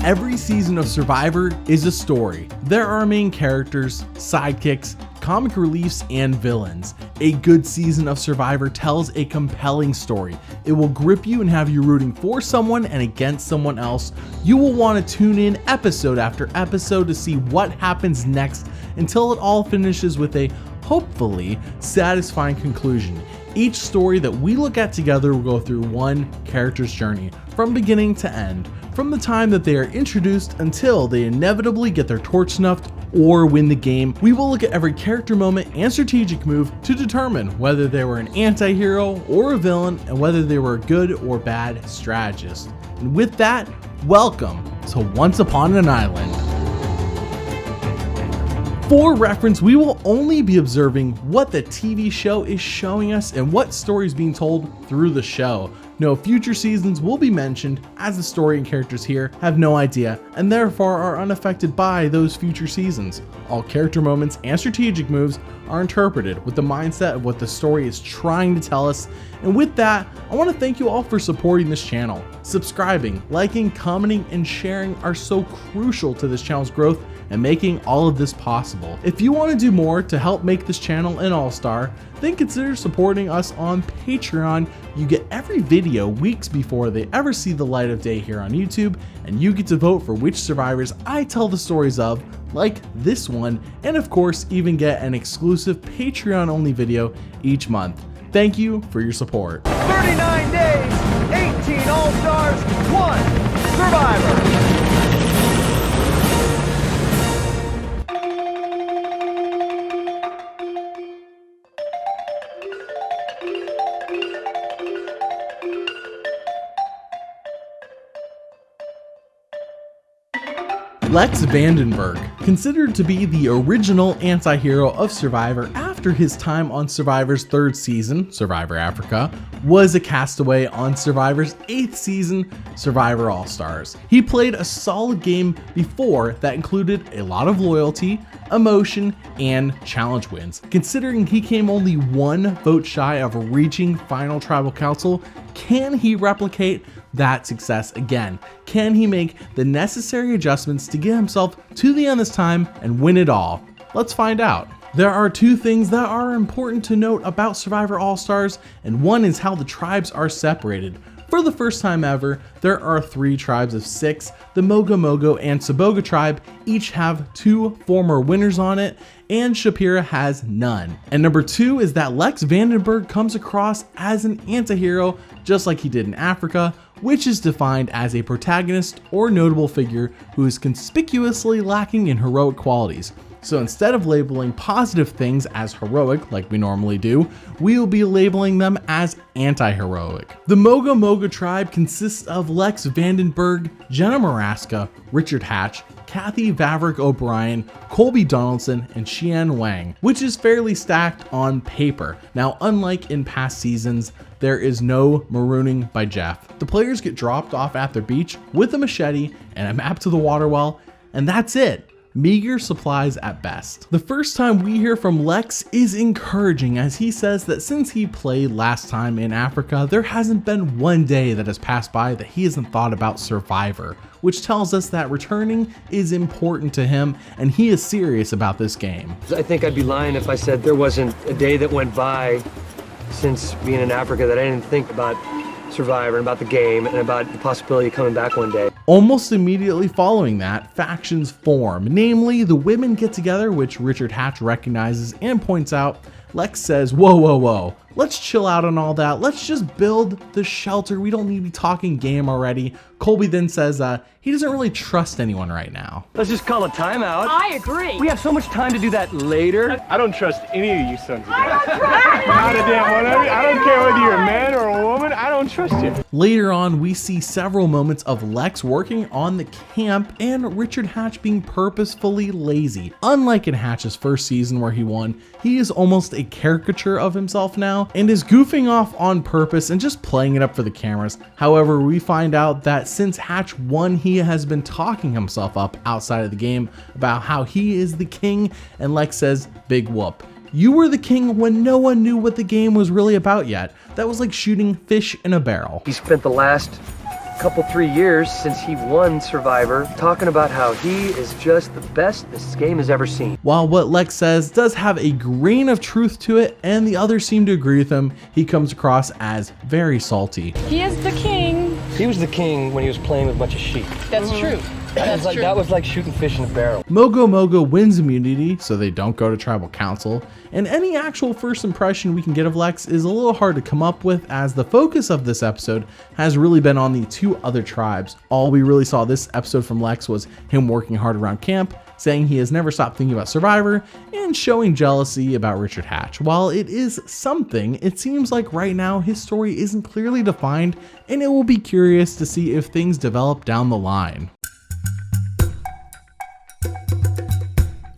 Every season of Survivor is a story. There are main characters, sidekicks, comic reliefs, and villains. A good season of Survivor tells a compelling story. It will grip you and have you rooting for someone and against someone else. You will want to tune in episode after episode to see what happens next until it all finishes with a hopefully satisfying conclusion. Each story that we look at together will go through one character's journey from beginning to end, from the time that they are introduced until they inevitably get their torch snuffed or win the game. We will look at every character moment and strategic move to determine whether they were an anti-hero or a villain and whether they were a good or bad strategist. And with that, welcome to Once Upon an Island. For reference, we will only be observing what the TV show is showing us and what story is being told through the show. No future seasons will be mentioned, as the story and characters here have no idea and therefore are unaffected by those future seasons. All character moments and strategic moves are interpreted with the mindset of what the story is trying to tell us. And with that, I want to thank you all for supporting this channel. Subscribing, liking, commenting, and sharing are so crucial to this channel's growth and making all of this possible. If you want to do more to help make this channel an all-star, then consider supporting us on Patreon. You get every video weeks before they ever see the light of day here on YouTube, and you get to vote for which survivors I tell the stories of, like this one, and of course even get an exclusive Patreon only video each month. Thank you for your support. 39 days, 18 all-stars, 1 survivor. Lex Vandenberg, considered to be the original anti-hero of Survivor after his time on Survivor's 3rd season, Survivor Africa, was a castaway on Survivor's 8th season, Survivor All-Stars. He played a solid game before that included a lot of loyalty, emotion, and challenge wins. Considering he came only 1 vote shy of reaching Final Tribal Council, can he replicate that success again? Can he make the necessary adjustments to get himself to the end this time and win it all? Let's find out. There are 2 things that are important to note about Survivor All-Stars, and one is how the tribes are separated. For the first time ever, there are 3 tribes of 6. The Mogo Mogo and Saboga tribe each have 2 former winners on it, and Shapira has none. And number 2 is that Lex Vandenberg comes across as an anti-hero, just like he did in Africa, which is defined as a protagonist or notable figure who is conspicuously lacking in heroic qualities. So instead of labeling positive things as heroic like we normally do, we'll be labeling them as anti-heroic. The Mogo Mogo tribe consists of Lex Vandenberg, Jenna Maraska, Richard Hatch, Kathy Vavrick O'Brien, Colby Donaldson, and Xian Wang, which is fairly stacked on paper. Now, unlike in past seasons, there is no marooning by Jeff. The players get dropped off at their beach with a machete and a map to the water well, and that's it. Meager supplies at best. The first time we hear from Lex is encouraging, as he says that since he played last time in Africa, there hasn't been one day that has passed by that he hasn't thought about Survivor, which tells us that returning is important to him and he is serious about this game. I think I'd be lying if I said there wasn't a day that went by since being in Africa that I didn't think about Survivor and about the game and about the possibility of coming back one day. Almost immediately following that, factions form, namely the women get together, which Richard Hatch recognizes and points out. Lex says, whoa, let's chill out on all that. Let's just build the shelter. We don't need to be talking game already. Colby then says he doesn't really trust anyone right now. Let's just call a timeout. I agree. We have so much time to do that later. I don't trust any of you sons of guns. Not a damn one of you. I don't care whether you're a man or a woman. I don't trust you. Later on, we see several moments of Lex working on the camp and Richard Hatch being purposefully lazy. Unlike in Hatch's first season where he won, he is almost a caricature of himself now and is goofing off on purpose and just playing it up for the cameras. However, we find out that since Hatch won, he has been talking himself up outside of the game about how he is the king, and Lex says, big whoop. you were the king when no one knew what the game was really about yet. That was like shooting fish in a barrel. He spent the last couple 3 years since he won Survivor talking about how he is just the best this game has ever seen. While what Lex says does have a grain of truth to it and the others seem to agree with him, he comes across as very salty. He is the king. He was the king when he was playing with a bunch of sheep. That's true. That's true. That was like shooting fish in a barrel. Mogo Mogo wins immunity, so they don't go to tribal council, and any actual first impression we can get of Lex is a little hard to come up with, as the focus of this episode has really been on the 2 other tribes. All we really saw this episode from Lex was him working hard around camp, saying he has never stopped thinking about Survivor, and showing jealousy about Richard Hatch. While it is something, it seems like right now his story isn't clearly defined, and it will be curious to see if things develop down the line.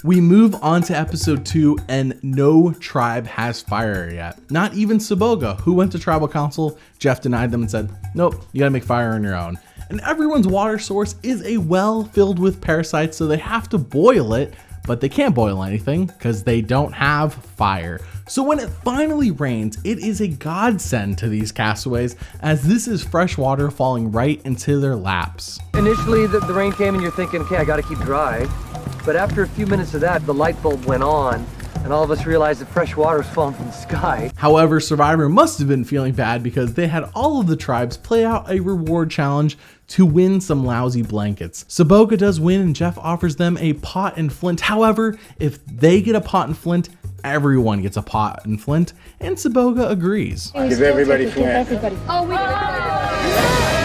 We move on to episode 2, and no tribe has fire yet. Not even Saboga, who went to tribal council. Jeff denied them and said, nope, you gotta make fire on your own. And everyone's water source is a well filled with parasites, so they have to boil it, but they can't boil anything because they don't have fire. So when it finally rains, it is a godsend to these castaways, as this is fresh water falling right into their laps. Initially, the rain came and you're thinking, okay, I gotta keep dry. But after a few minutes of that, the light bulb went on, and all of us realized that fresh water was falling from the sky. However, Survivor must have been feeling bad because they had all of the tribes play out a reward challenge to win some lousy blankets. Saboga does win, and Jeff offers them a pot and flint. However, if they get a pot and flint, everyone gets a pot and flint, and Saboga agrees. Give everybody flint. Oh, we did it.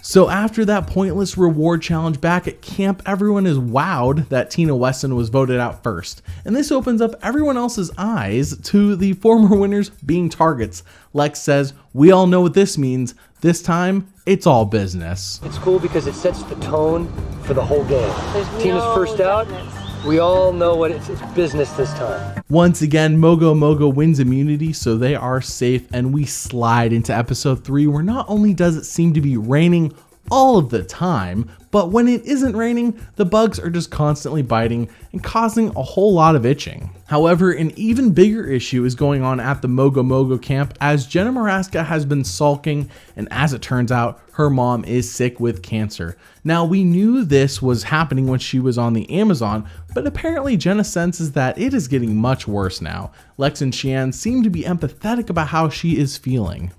So after that pointless reward challenge back at camp, everyone is wowed that Tina Weston was voted out first. And this opens up everyone else's eyes to the former winners being targets. Lex says, we all know what this means. This time, it's all business. It's cool because it sets the tone for the whole game. Tina's first out. We all know what it's business this time. Once again, Mogo Mogo wins immunity, so they are safe, and we slide into episode 3, where not only does it seem to be raining all of the time, but when it isn't raining, the bugs are just constantly biting and causing a whole lot of itching. However, an even bigger issue is going on at the Mogo Mogo camp, as Jenna Maraska has been sulking, and as it turns out, her mom is sick with cancer. Now, we knew this was happening when she was on the Amazon, but apparently Jenna senses that it is getting much worse now. Lex and Shiann seem to be empathetic about how she is feeling.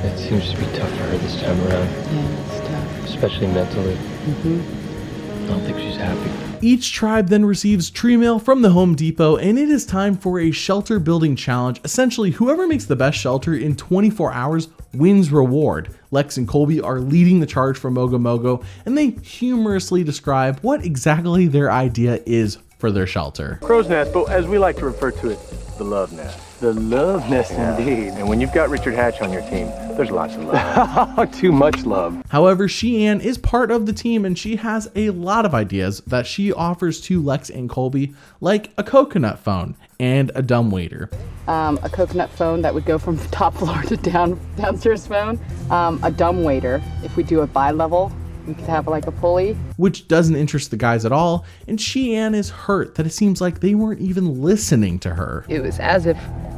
It seems to be tough for her this time around. Yeah, it's tough. Especially mentally. I don't think she's happy. Each tribe then receives tree mail from the Home Depot, and it is time for a shelter building challenge. Essentially, whoever makes the best shelter in 24 hours wins reward. Lex and Colby are leading the charge for Mogo Mogo, and they humorously describe what exactly their idea is for their shelter. Crow's nest, but as we like to refer to it, the love nest. The love nest, indeed. And when you've got Richard Hatch on your team, there's lots of love. Too much love. However, Shiann is part of the team, and she has a lot of ideas that she offers to Lex and Colby, like a coconut phone and a dumbwaiter. A coconut phone that would go from top floor to downstairs phone. A dumbwaiter. If we do a bi-level, we could have like a pulley. Which doesn't interest the guys at all, and Shiann is hurt that it seems like they weren't even listening to her. It was as if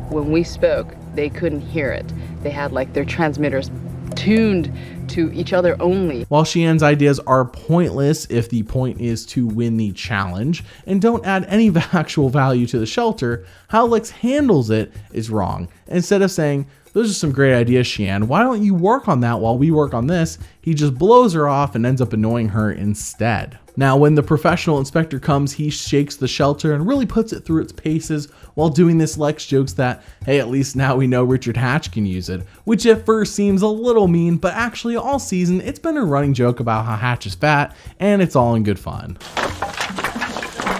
when we spoke, they couldn't hear it. They had like their transmitters tuned to each other only. While Shiann's ideas are pointless if the point is to win the challenge and don't add any actual value to the shelter, how Lex handles it is wrong. Instead of saying, those are some great ideas, Shiann, why don't you work on that while we work on this, he just blows her off and ends up annoying her instead. Now, when the professional inspector comes, he shakes the shelter and really puts it through its paces. While doing this, Lex jokes that, hey, at least now we know Richard Hatch can use it, which at first seems a little mean, but actually all season it's been a running joke about how Hatch is fat, and it's all in good fun.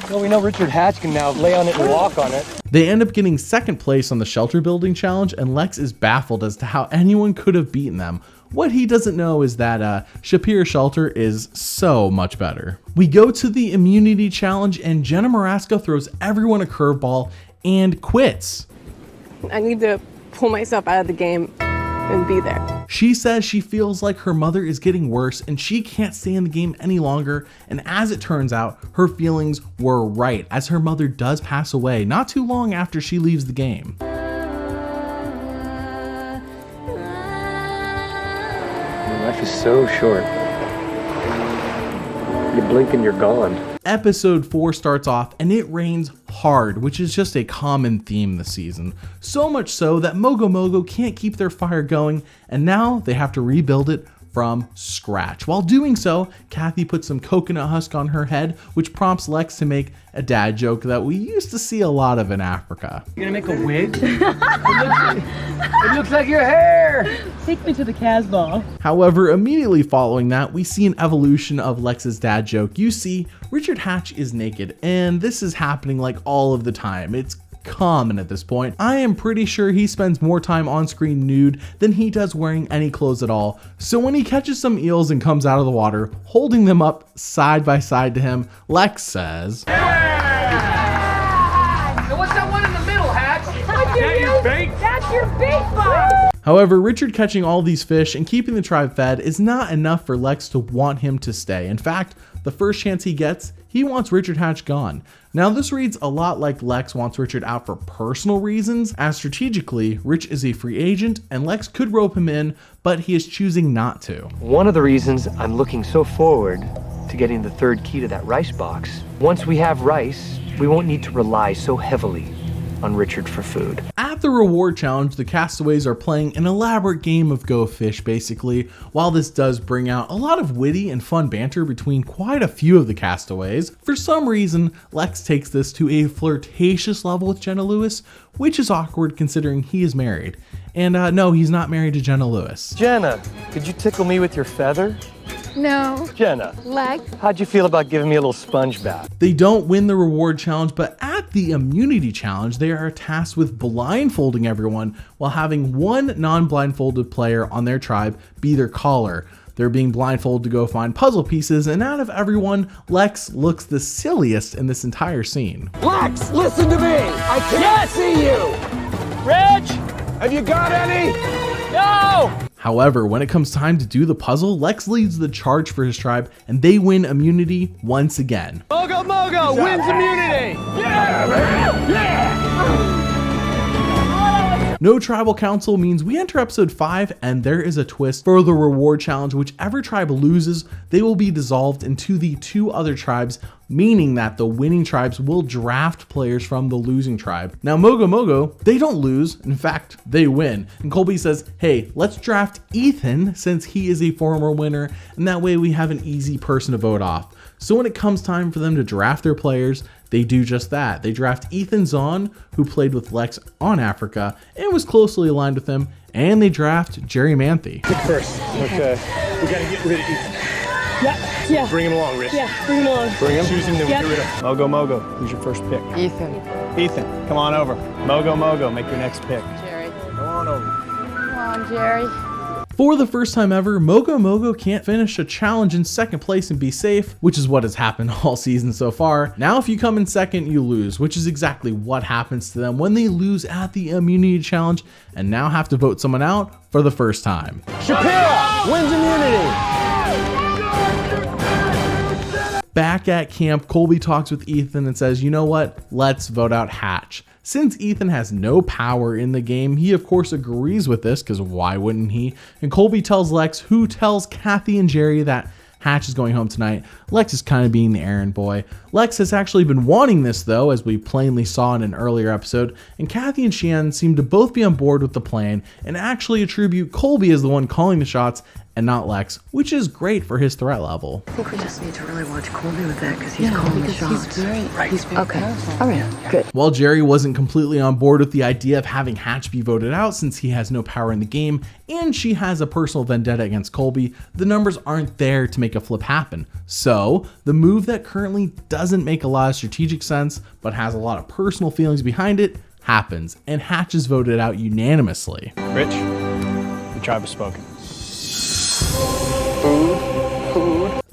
Well, we know Richard Hatch can now lay on it and walk on it. They end up getting second place on the shelter building challenge, and Lex is baffled as to how anyone could have beaten them. What he doesn't know is that Shapir Shelter is so much better. We go to the immunity challenge, and Jenna Maraska throws everyone a curveball and quits. I need to pull myself out of the game and be there. She says she feels like her mother is getting worse and she can't stay in the game any longer, and as it turns out, her feelings were right, as her mother does pass away not too long after she leaves the game. Life is so short. You blink and you're gone. Episode 4 starts off and it rains hard, which is just a common theme this season. So much so that Mogo Mogo can't keep their fire going, and now they have to rebuild it from scratch. While doing so, Kathy puts some coconut husk on her head, which prompts Lex to make a dad joke that we used to see a lot of in Africa. You gonna make a wig? It looks like your hair! Take me to the Casbah. However, immediately following that, we see an evolution of Lex's dad joke. You see, Richard Hatch is naked, and this is happening like all of the time. It's common at this point. I am pretty sure he spends more time on screen nude than he does wearing any clothes at all. So when he catches some eels and comes out of the water, holding them up side by side to him, Lex says, And what's that one in the middle, Hatch? That's your bait box. However, Richard catching all these fish and keeping the tribe fed is not enough for Lex to want him to stay. In fact, the first chance he gets, he wants Richard Hatch gone. Now this reads a lot like Lex wants Richard out for personal reasons, as strategically, Rich is a free agent and Lex could rope him in, but he is choosing not to. One of the reasons I'm looking so forward to getting the third key to that rice box. Once we have rice, we won't need to rely so heavily on Richard for food. At the reward challenge, the castaways are playing an elaborate game of Go Fish, basically. While this does bring out a lot of witty and fun banter between quite a few of the castaways, for some reason, Lex takes this to a flirtatious level with Jenna Lewis, which is awkward considering he is married. And no, he's not married to Jenna Lewis. Jenna, could you tickle me with your feather? No. Jenna, Lex? how'd you feel about giving me a little sponge bath? They don't win the reward challenge, but at the immunity challenge, they are tasked with blindfolding everyone while having one non-blindfolded player on their tribe be their caller. They're being blindfolded to go find puzzle pieces, and out of everyone, Lex looks the silliest in this entire scene. Lex, listen to me! I can't see you! Reg! Have you got any? No! However, when it comes time to do the puzzle, Lex leads the charge for his tribe, and they win immunity once again. Mogo Mogo wins immunity! Yeah, man! Yeah! No tribal council means we enter episode 5 and there is a twist for the reward challenge. Whichever tribe loses, they will be dissolved into the 2 other tribes, meaning that the winning tribes will draft players from the losing tribe. Now Mogo Mogo, they don't lose, in fact, they win. And Colby says, hey, let's draft Ethan since he is a former winner, and that way we have an easy person to vote off. So when it comes time for them to draft their players, they do just that. They draft Ethan Zahn, who played with Lex on Africa and was closely aligned with him, and they draft Jerry Manthe. First, okay. We gotta get rid of Ethan. Yeah. Bring him along, Rich. Yeah, bring him along. Bring him. Choose him, then Yep. we get rid of him. Mogo Mogo, who's your first pick? Ethan. Ethan, come on over. Mogo Mogo, make your next pick. Jerry. Come on over. Come on, Jerry. For the first time ever, Mogo Mogo can't finish a challenge in second place and be safe, which is what has happened all season so far. Now if you come in second, you lose, which is exactly what happens to them when they lose at the immunity challenge and now have to vote someone out for the first time. Shapira wins immunity! Back at camp, Colby talks with Ethan and says, you know what, let's vote out Hatch. Since Ethan has no power in the game, he of course agrees with this, because why wouldn't he? And Colby tells Lex, who tells Kathy and Jerry that Hatch is going home tonight. Lex is kind of being the errand boy. Lex has actually been wanting this though, as we plainly saw in an earlier episode, and Kathy and Shan seem to both be on board with the plan and actually attribute Colby as the one calling the shots and not Lex, which is great for his threat level. I think we just need to really watch Colby with that because he's calling the shots. He's very, he's very Okay. powerful. All right. Good. While Jerry wasn't completely on board with the idea of having Hatch be voted out since he has no power in the game and she has a personal vendetta against Colby, the numbers aren't there to make a flip happen. So the move that currently doesn't make a lot of strategic sense but has a lot of personal feelings behind it happens, and Hatch is voted out unanimously. Rich, the tribe has spoken.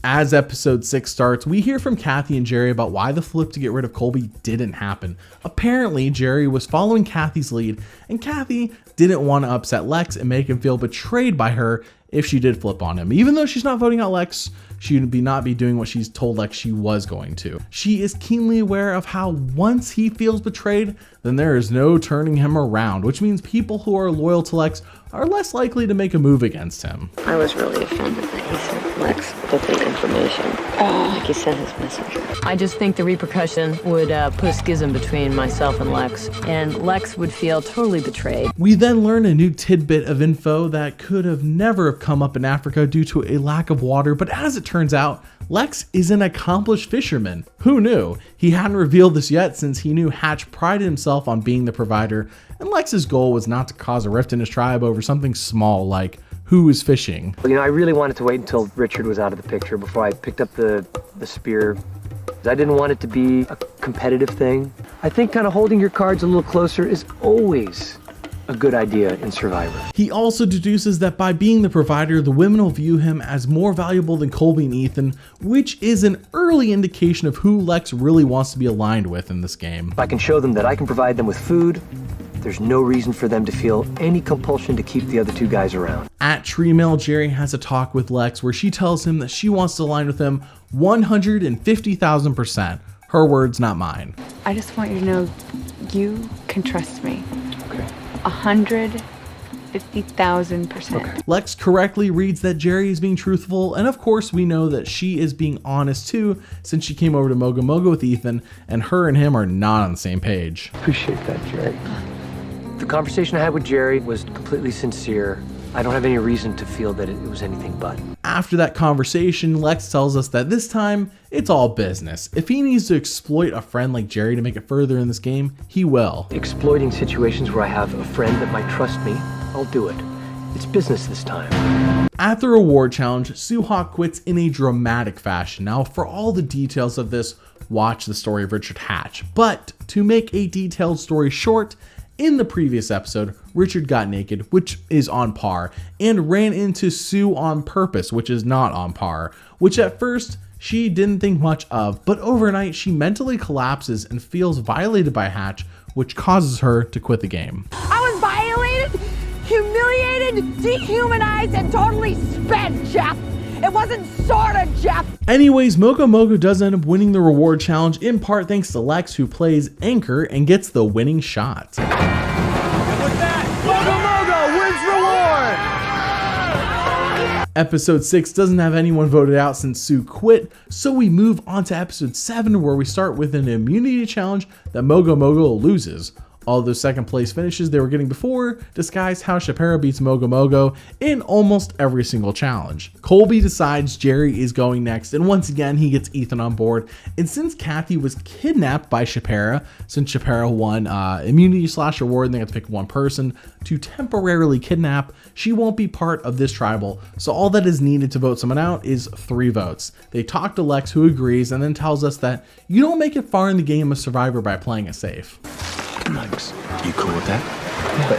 As episode 6 starts, we hear from Kathy and Jerry about why the flip to get rid of Colby didn't happen. Apparently, Jerry was following Kathy's lead, and Kathy didn't want to upset Lex and make him feel betrayed by her if she did flip on him. Even though she's not voting out Lex, she would not be doing what she's told Lex she was going to. She is keenly aware of how once he feels betrayed, then there is no turning him around, which means people who are loyal to Lex are less likely to make a move against him. I was really offended that he sent Lex the information. Like he sent his messenger. I just think the repercussion would put a schism between myself and Lex would feel totally betrayed. We then learn a new tidbit of info that could have never come up in Africa due to a lack of water, but as it turns out, Lex is an accomplished fisherman. Who knew? He hadn't revealed this yet since he knew Hatch prided himself on being the provider, and Lex's goal was not to cause a rift in his tribe over something small like who is fishing. You know, I really wanted to wait until Richard was out of the picture before I picked up the spear. I didn't want it to be a competitive thing. I think kind of holding your cards a little closer is always a good idea in Survivor. He also deduces that by being the provider, the women will view him as more valuable than Colby and Ethan, which is an early indication of who Lex really wants to be aligned with in this game. If I can show them that I can provide them with food, there's no reason for them to feel any compulsion to keep the other two guys around. At Tree Mill, Jerry has a talk with Lex where she tells him that she wants to align with him 150,000%. Her words, not mine. I just want you to know you can trust me. Okay. 150,000%. Okay. Lex correctly reads that Jerry is being truthful, and of course we know that she is being honest too, since she came over to Mogo Mogo with Ethan, and her and him are not on the same page. Appreciate that, Jerry. The conversation I had with Jerry was completely sincere. I don't have any reason to feel that it was anything but. After that conversation, Lex tells us that this time, it's all business. If he needs to exploit a friend like Jerry to make it further in this game, he will. Exploiting situations where I have a friend that might trust me, I'll do it. It's business this time. At the reward challenge, Suha quits in a dramatic fashion. Now, for all the details of this, watch the story of Richard Hatch. But to make a detailed story short, in the previous episode, Richard got naked, which is on par, and ran into Sue on purpose, which is not on par, which at first she didn't think much of, but overnight she mentally collapses and feels violated by Hatch, which causes her to quit the game. I was violated, humiliated, dehumanized, and totally spent, Jeff. It wasn't sorta, Jeff. Anyways, Mogo Mogo does end up winning the reward challenge, in part thanks to Lex, who plays Anchor and gets the winning shot. And with that, Mogo Mogo wins reward! Episode 6 doesn't have anyone voted out since Sue quit, so we move on to episode 7, where we start with an immunity challenge that Mogo Mogo loses. All those second place finishes they were getting before disguise how Shapiro beats Mogo Mogo in almost every single challenge. Colby decides Jerry is going next, and once again he gets Ethan on board. And since Kathy was kidnapped by Shapiro, since Shapiro won immunity/reward and they have to pick one person to temporarily kidnap, she won't be part of this tribal. So all that is needed to vote someone out is 3 votes. They talk to Lex, who agrees, and then tells us that you don't make it far in the game of Survivor by playing it safe. Lex, you cool with that? But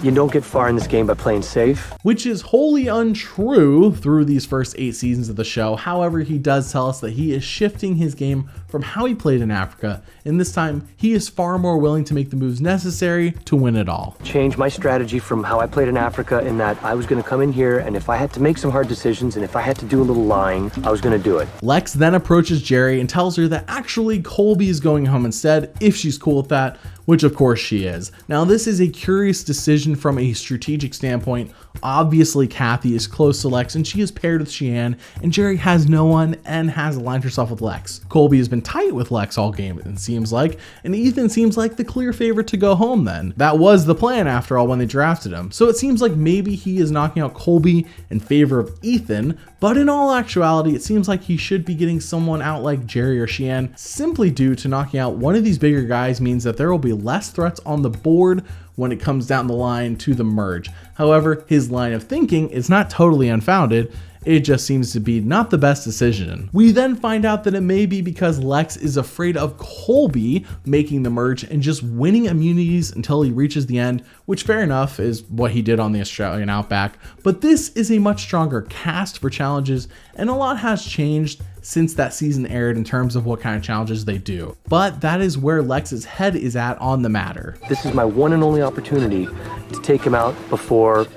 you don't get far in this game by playing safe. Which is wholly untrue through these first 8 seasons of the show. However, he does tell us that he is shifting his game from how he played in Africa, and this time he is far more willing to make the moves necessary to win it all. Change my strategy from how I played in Africa, in that I was going to come in here, and if I had to make some hard decisions and if I had to do a little lying, I was going to do it. Lex then approaches Jerry and tells her that actually Colby is going home instead, if she's cool with that, which of course she is. Now this is a curious decision from a strategic standpoint. Obviously Kathy is close to Lex and she is paired with Cheyenne, and Jerry has no one and has aligned herself with Lex. Colby has been tight with Lex all game, it seems like, and Ethan seems like the clear favorite to go home then. That was the plan after all when they drafted him. So it seems like maybe he is knocking out Colby in favor of Ethan, but in all actuality it seems like he should be getting someone out like Jerry or Cheyenne, simply due to knocking out one of these bigger guys means that there will be less threats on the board when it comes down the line to the merge. However, his line of thinking is not totally unfounded, It just seems to be not the best decision. We then find out that it may be because Lex is afraid of Colby making the merge and just winning immunities until he reaches the end, which fair enough is what he did on the Australian Outback. But this is a much stronger cast for challenges, and a lot has changed since that season aired in terms of what kind of challenges they do. But that is where Lex's head is at on the matter. This is my one and only opportunity to take him out before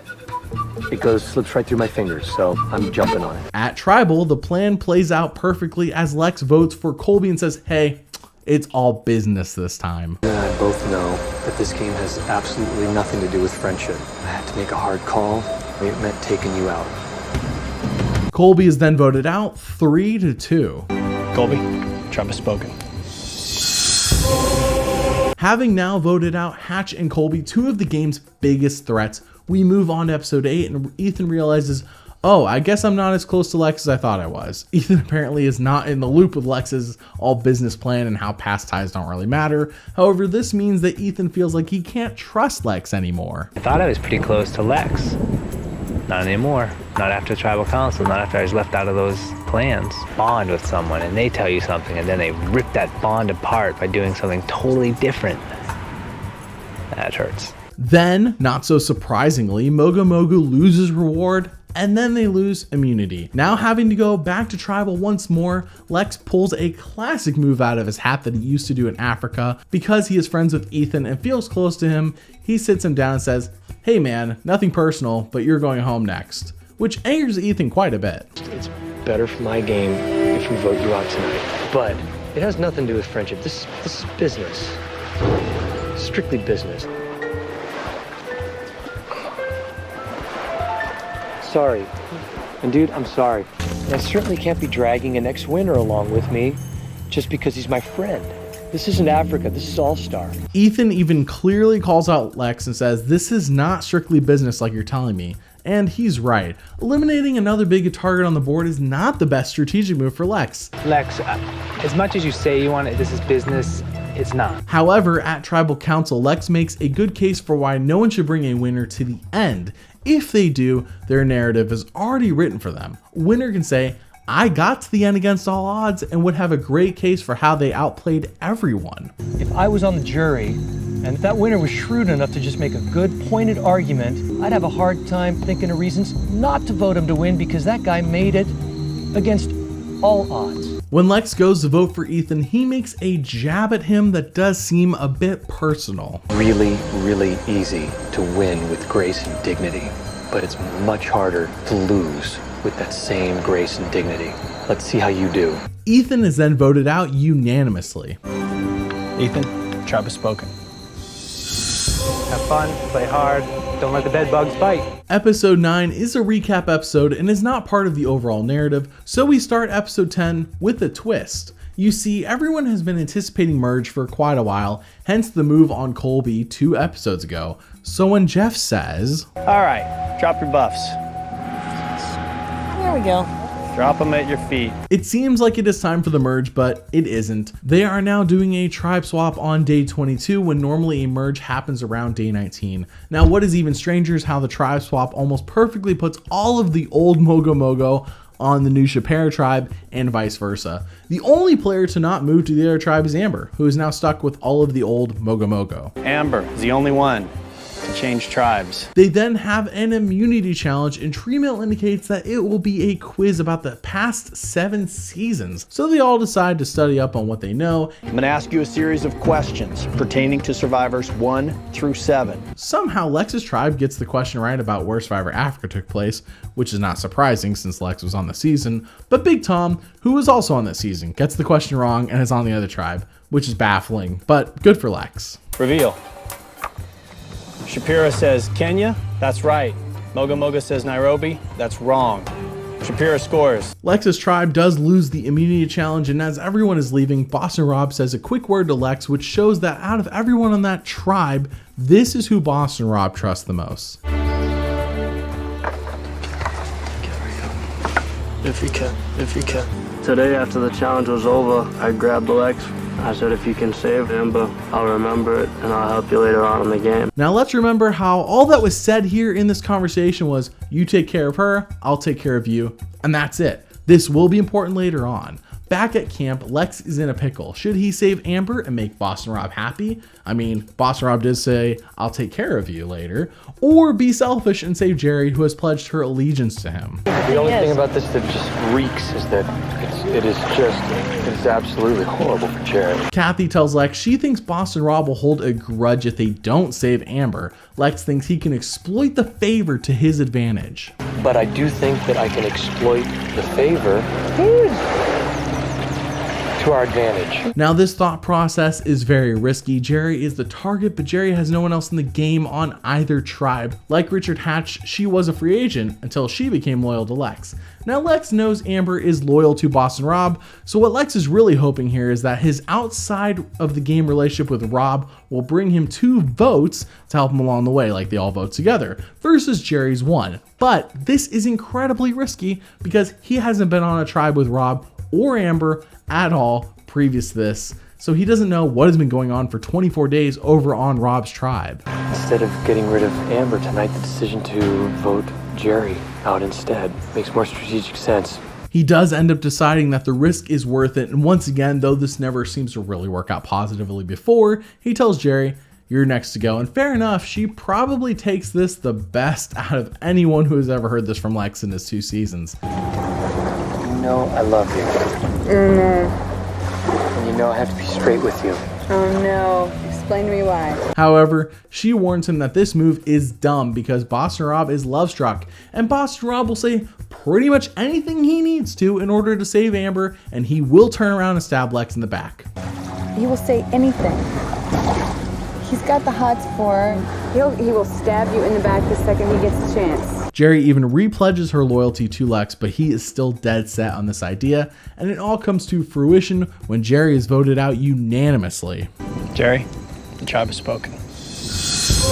it slips right through my fingers, so I'm jumping on it. At Tribal, the plan plays out perfectly as Lex votes for Colby and says, hey, it's all business this time. You and I both know that this game has absolutely nothing to do with friendship. I had to make a hard call. It meant taking you out. Colby is then voted out 3-2. Colby, Trump has spoken. Having now voted out Hatch and Colby, two of the game's biggest threats, we move on to episode 8 and Ethan realizes, oh, I guess I'm not as close to Lex as I thought I was. Ethan apparently is not in the loop with Lex's all business plan and how past ties don't really matter. However, this means that Ethan feels like he can't trust Lex anymore. I thought I was pretty close to Lex. Not anymore. Not after Tribal Council, not after I was left out of those plans. Bond with someone and they tell you something and then they rip that bond apart by doing something totally different. That hurts. Then, not so surprisingly, Mogo Mogo loses reward, and then they lose immunity. Now having to go back to Tribal once more, Lex pulls a classic move out of his hat that he used to do in Africa. Because he is friends with Ethan and feels close to him, he sits him down and says, hey man, nothing personal, but you're going home next. Which angers Ethan quite a bit. It's better for my game if we vote you out tonight. But it has nothing to do with friendship. This is business. Strictly business. Sorry. And dude, I'm sorry. I certainly can't be dragging an ex-winner along with me just because he's my friend. This isn't Africa, this is All-Star. Ethan even clearly calls out Lex and says, this is not strictly business like you're telling me. And he's right. Eliminating another big target on the board is not the best strategic move for Lex. Lex, as much as you say you want it, this is business, it's not. However, at Tribal Council, Lex makes a good case for why no one should bring a winner to the end. If they do, their narrative is already written for them. Winner can say, I got to the end against all odds, and would have a great case for how they outplayed everyone. If I was on the jury, and if that winner was shrewd enough to just make a good, pointed argument, I'd have a hard time thinking of reasons not to vote him to win because that guy made it against all odds. When Lex goes to vote for Ethan, he makes a jab at him that does seem a bit personal. Really, really easy to win with grace and dignity, but it's much harder to lose with that same grace and dignity. Let's see how you do. Ethan is then voted out unanimously. Ethan, Trump has spoken. Have fun, play hard, don't let the bed bugs bite. Episode 9 is a recap episode and is not part of the overall narrative, so we start episode 10 with a twist. You see, everyone has been anticipating merge for quite a while, hence the move on Colby 2 episodes ago. So when Jeff says, Alright, drop your buffs. There we go. Drop them at your feet. It seems like it is time for the merge, but it isn't. They are now doing a tribe swap on day 22 when normally a merge happens around day 19. Now what is even stranger is how the tribe swap almost perfectly puts all of the old Mogo Mogo on the new Shapiro tribe and vice versa. The only player to not move to the other tribe is Amber, who is now stuck with all of the old Mogo Mogo. Amber is the only one to change tribes. They then have an immunity challenge, and Treemail indicates that it will be a quiz about the past 7 seasons. So they all decide to study up on what they know. I'm going to ask you a series of questions pertaining to Survivors 1 through 7. Somehow Lex's tribe gets the question right about where Survivor Africa took place, which is not surprising since Lex was on the season, but Big Tom, who was also on that season, gets the question wrong and is on the other tribe, which is baffling, but good for Lex. Reveal. Shapiro says Kenya, that's right. Mogo Mogo says Nairobi, that's wrong. Shapiro scores. Lex's tribe does lose the immunity challenge, and as everyone is leaving, Boston Rob says a quick word to Lex, which shows that out of everyone on that tribe, this is who Boston Rob trusts the most. If you can. Today, after the challenge was over, I grabbed Lex. I said, if you can save Amber, I'll remember it and I'll help you later on in the game. Now let's remember how all that was said here in this conversation was, you take care of her, I'll take care of you, and that's it. This will be important later on. Back at camp, Lex is in a pickle. Should he save Amber and make Boston Rob happy? I mean, Boston Rob did say, I'll take care of you later. Or be selfish and save Jerry, who has pledged her allegiance to him. The only thing about this that just reeks is that it is absolutely horrible for Jerry. Kathy tells Lex she thinks Boston Rob will hold a grudge if they don't save Amber. Lex thinks he can exploit the favor to his advantage. But I do think that I can exploit the favor to our advantage. Now this thought process is very risky. Jerry is the target, but Jerry has no one else in the game on either tribe. Like Richard Hatch, she was a free agent until she became loyal to Lex. Now Lex knows Amber is loyal to Boston Rob, so what Lex is really hoping here is that his outside of the game relationship with Rob will bring him 2 votes to help him along the way, like they all vote together, versus Jerry's 1. But this is incredibly risky because he hasn't been on a tribe with Rob or Amber at all previous to this, so he doesn't know what has been going on for 24 days over on Rob's tribe. Instead of getting rid of Amber tonight, the decision to vote Jerry out instead makes more strategic sense. He does end up deciding that the risk is worth it, and once again, though this never seems to really work out positively before, he tells Jerry, you're next to go. And fair enough, she probably takes this the best out of anyone who has ever heard this from Lex in his 2 seasons. You know I love you. Oh no. And you know I have to be straight with you. Oh no. Explain to me why. However, she warns him that this move is dumb because Boston Rob is love-struck, and Boston Rob will say pretty much anything he needs to in order to save Amber, and he will turn around and stab Lex in the back. He will say anything. He's got the hots for her. He will stab you in the back the second he gets the chance. Jerry even repledges her loyalty to Lex, but he is still dead set on this idea, and it all comes to fruition when Jerry is voted out unanimously. Jerry, the tribe has spoken. It's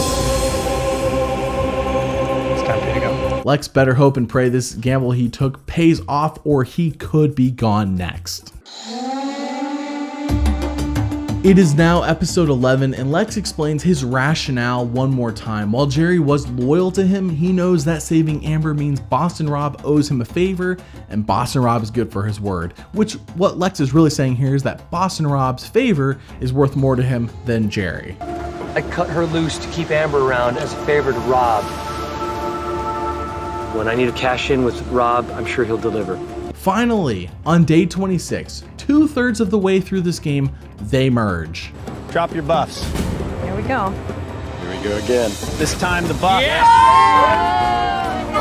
time for you to go. Lex better hope and pray this gamble he took pays off, or he could be gone next. It is now episode 11, and Lex explains his rationale one more time. While Jerry was loyal to him, he knows that saving Amber means Boston Rob owes him a favor, and Boston Rob is good for his word. Which, what Lex is really saying here is that Boston Rob's favor is worth more to him than Jerry. I cut her loose to keep Amber around as a favor to Rob. When I need to cash in with Rob, I'm sure he'll deliver. Finally, on day 26, 2/3 of the way through this game, they merge. Drop your buffs. Here we go. Here we go again. This time the buff. Yes!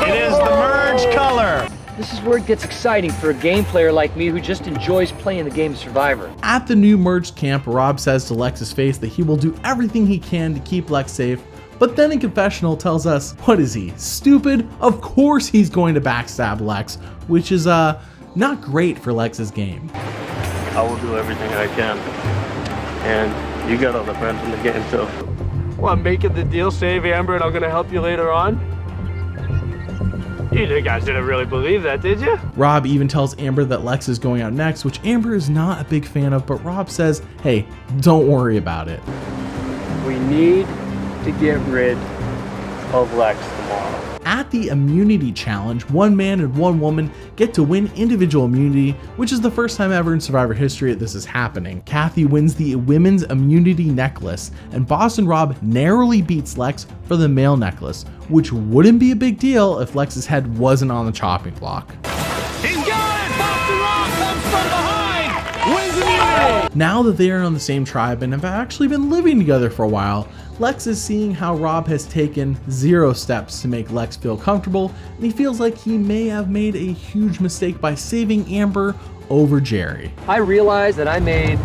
It is the merge color. This is where it gets exciting for a game player like me who just enjoys playing the game of Survivor. At the new merged camp, Rob says to Lex's face that he will do everything he can to keep Lex safe, but then in confessional tells us, what is he, stupid? Of course he's going to backstab Lex, which is not great for Lex's game. I will do everything I can. And you got other friends in the game too. Well, I'm making the deal, save Amber, and I'm gonna help you later on. You guys didn't really believe that, did you? Rob even tells Amber that Lex is going out next, which Amber is not a big fan of, but Rob says, hey, don't worry about it. We need to get rid of Lex tomorrow. At the immunity challenge, 1 man and 1 woman get to win individual immunity, which is the first time ever in Survivor history that this is happening. Kathy wins the women's immunity necklace, and Boston Rob narrowly beats Lex for the male necklace, which wouldn't be a big deal if Lex's head wasn't on the chopping block. He's got it! Boston Rob comes from behind! Wins immunity! Now that they are on the same tribe and have actually been living together for a while, Lex is seeing how Rob has taken 0 steps to make Lex feel comfortable, and he feels like he may have made a huge mistake by saving Amber over Jerry. I realized that I made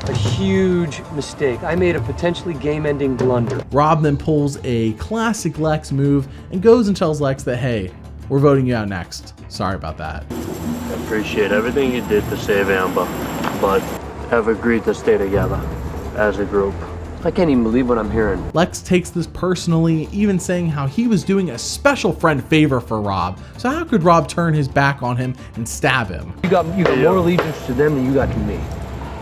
a huge mistake. I made a potentially game-ending blunder. Rob then pulls a classic Lex move and goes and tells Lex that, hey, we're voting you out next. Sorry about that. I appreciate everything you did to save Amber, but have agreed to stay together as a group. I can't even believe what I'm hearing. Lex takes this personally, even saying how he was doing a special friend favor for Rob. So how could Rob turn his back on him and stab him? You got more allegiance to them than you got to me.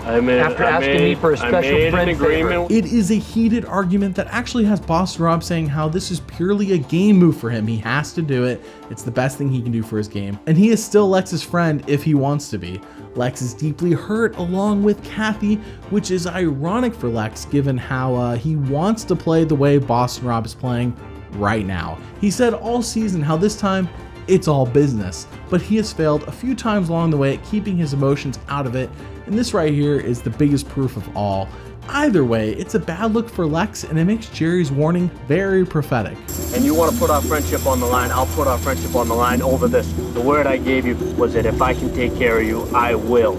After asking me for a special friend favor. It is a heated argument that actually has Boston Rob saying how this is purely a game move for him. He has to do it. It's the best thing he can do for his game. And he is still Lex's friend if he wants to be. Lex is deeply hurt along with Kathy, which is ironic for Lex given how he wants to play the way Boston Rob is playing right now. He said all season how this time it's all business, but he has failed a few times along the way at keeping his emotions out of it, and this right here is the biggest proof of all. Either way, it's a bad look for Lex, and it makes Jerry's warning very prophetic. And you want to put our friendship on the line, I'll put our friendship on the line over this. The word I gave you was that if I can take care of you, I will.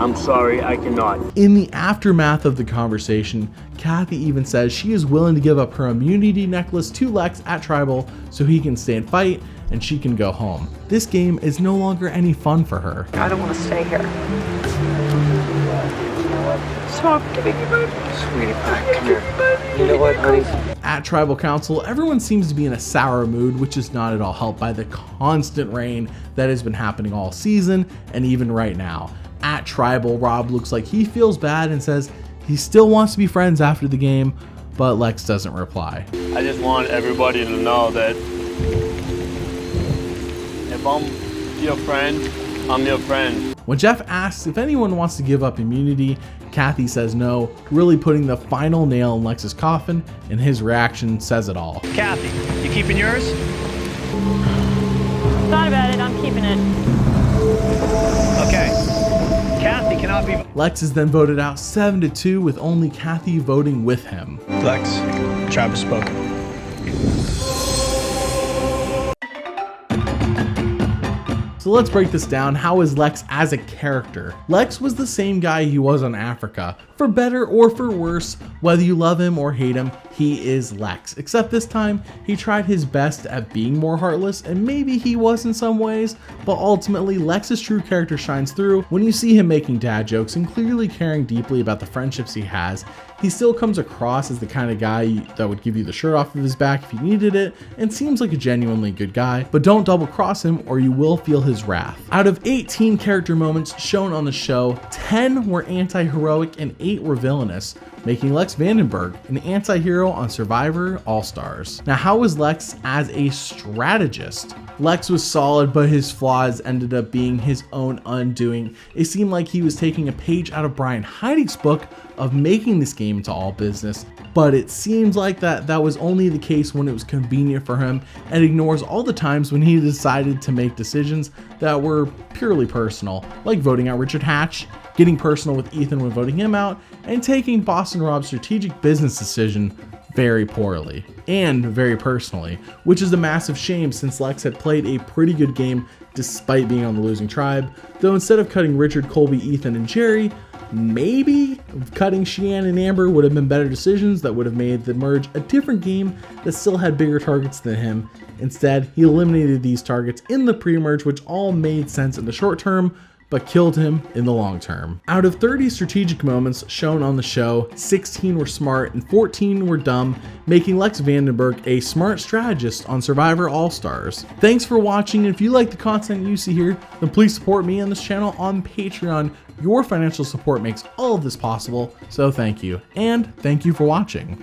I'm sorry, I cannot. In the aftermath of the conversation, Kathy even says she is willing to give up her immunity necklace to Lex at Tribal so he can stay and fight, and she can go home. This game is no longer any fun for her. I don't want to stay here. Stop giving me money. Sweetie pie, come here. You know what, honey? At Tribal Council, everyone seems to be in a sour mood, which is not at all helped by the constant rain that has been happening all season and even right now. At Tribal, Rob looks like he feels bad and says he still wants to be friends after the game, but Lex doesn't reply. I just want everybody to know that if I'm your friend, I'm your friend. When Jeff asks if anyone wants to give up immunity, Kathy says no, really putting the final nail in Lex's coffin, and his reaction says it all. Kathy, you keeping yours? Thought about it, I'm keeping it. Okay. Kathy cannot be... Lex is then voted out 7-2 with only Kathy voting with him. Lex, tribe has spoken. So let's break this down. How is Lex as a character? Lex was the same guy he was on Africa. For better or for worse, whether you love him or hate him, he is Lex. Except this time, he tried his best at being more heartless, and maybe he was in some ways, but ultimately Lex's true character shines through when you see him making dad jokes and clearly caring deeply about the friendships he has. He still comes across as the kind of guy that would give you the shirt off of his back if you needed it, and seems like a genuinely good guy, but don't double cross him or you will feel his wrath. Out of 18 character moments shown on the show, 10 were anti-heroic and 8 were villainous, making Lex Vandenberg an anti-hero on Survivor All-Stars. Now, how was Lex as a strategist? Lex was solid, but his flaws ended up being his own undoing. It seemed like he was taking a page out of Brian Heidig's book of making this game into all business, but it seems like that was only the case when it was convenient for him, and ignores all the times when he decided to make decisions that were purely personal, like voting out Richard Hatch, getting personal with Ethan when voting him out, and taking Boston Rob's strategic business decision very poorly and very personally, which is a massive shame since Lex had played a pretty good game despite being on the losing tribe, though instead of cutting Richard, Colby, Ethan, and Jerry, maybe cutting Cheyenne and Amber would have been better decisions that would have made the merge a different game that still had bigger targets than him. Instead, he eliminated these targets in the pre-merge, which all made sense in the short term, but killed him in the long term. Out of 30 strategic moments shown on the show, 16 were smart and 14 were dumb, making Lex Vandenberg a smart strategist on Survivor All-Stars. Thanks for watching, and if you like the content you see here, then please support me and this channel on Patreon. Your financial support makes all of this possible, so thank you, and thank you for watching.